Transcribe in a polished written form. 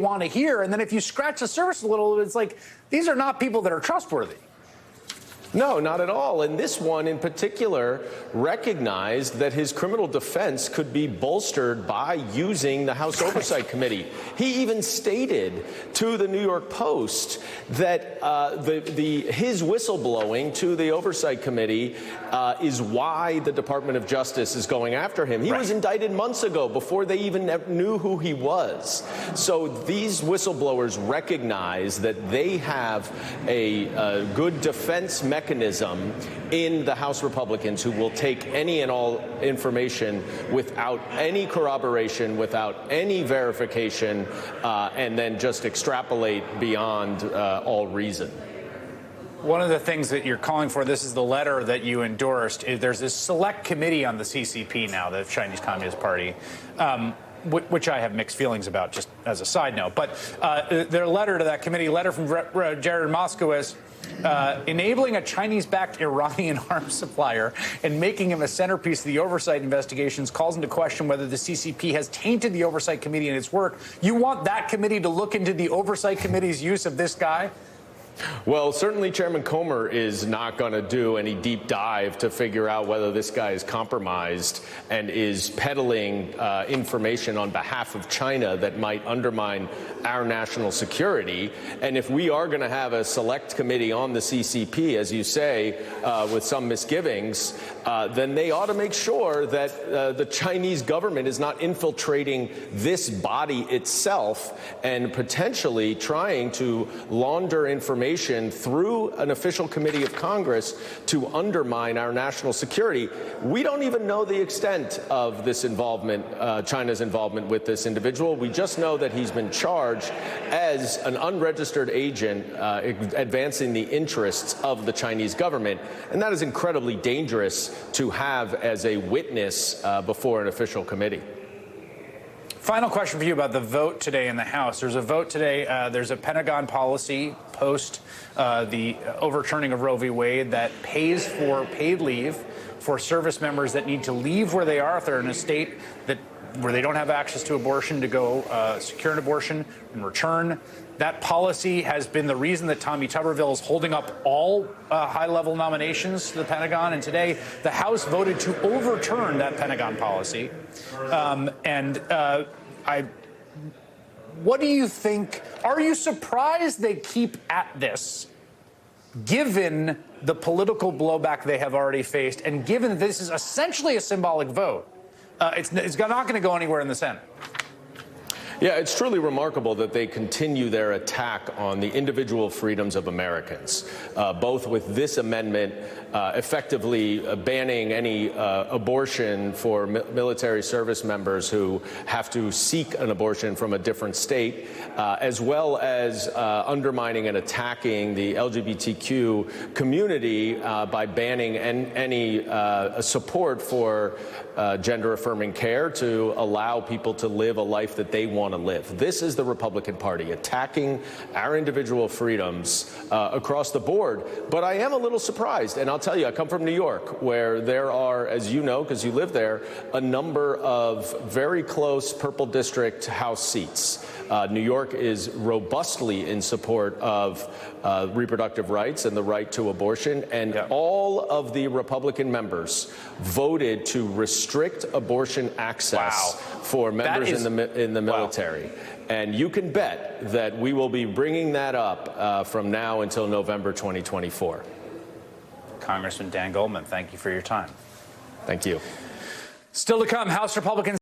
want to hear. And then if you scratch the surface a little, it's like, these are not people that are trustworthy. No, not at all. And this one in particular recognized that his criminal defense could be bolstered by using the House Oversight Committee. He even stated to the New York Post that his whistleblowing to the Oversight Committee is why the Department of Justice is going after him. He was indicted months ago before they even knew who he was. So these whistleblowers recognize that they have a good defense mechanism in the House Republicans who will take any and all information without any corroboration, without any verification, and then just extrapolate beyond all reason. One of the things that you're calling for, this is the letter that you endorsed, is there's this select committee on the CCP now, the Chinese Communist Party, which I have mixed feelings about, just as a side note. But their letter to that committee, letter from Jared Moskowitz, enabling a Chinese-backed Iranian arms supplier and making him a centerpiece of the oversight investigations calls into question whether the CCP has tainted the Oversight Committee in its work. You want that committee to look into the Oversight Committee's use of this guy? Well, certainly Chairman Comer is not going to do any deep dive to figure out whether this guy is compromised and is peddling information on behalf of China that might undermine our national security. And if we are going to have a select committee on the CCP, as you say, with some misgivings, then they ought to make sure that the Chinese government is not infiltrating this body itself and potentially trying to launder information through an official committee of Congress to undermine our national security. We don't even know the extent of this involvement, China's involvement with this individual. We just know that he's been charged as an unregistered agent advancing the interests of the Chinese government. And that is incredibly dangerous to have as a witness before an official committee. Final question for you about the vote today in the House. There's a vote today. There's a Pentagon policy post the overturning of Roe v. Wade that pays for paid leave for service members that need to leave where they are if they're in a state where they don't have access to abortion to go secure an abortion and return. That policy has been the reason that Tommy Tuberville is holding up all high-level nominations to the Pentagon. And today, the House voted to overturn that Pentagon policy. What do you think? Are you surprised they keep at this, given the political blowback they have already faced, and given that this is essentially a symbolic vote? It's not going to go anywhere in the Senate. Yeah, it's truly remarkable that they continue their attack on the individual freedoms of Americans, both with this amendment effectively banning any abortion for military service members who have to seek an abortion from a different state, as well as undermining and attacking the LGBTQ community by banning any support for gender-affirming care to allow people to live a life that they want to live. This is the Republican Party attacking our individual freedoms across the board. But I am a little surprised, and I'll tell you, I come from New York, where there are, as you know, because you live there, a number of very close Purple District House seats. New York is robustly in support of reproductive rights and the right to abortion, and all of the Republican members voted to restrict abortion access for members in the military. And you can bet that we will be bringing that up from now until November 2024. Congressman Dan Goldman, thank you for your time. Thank you. Still to come, House Republicans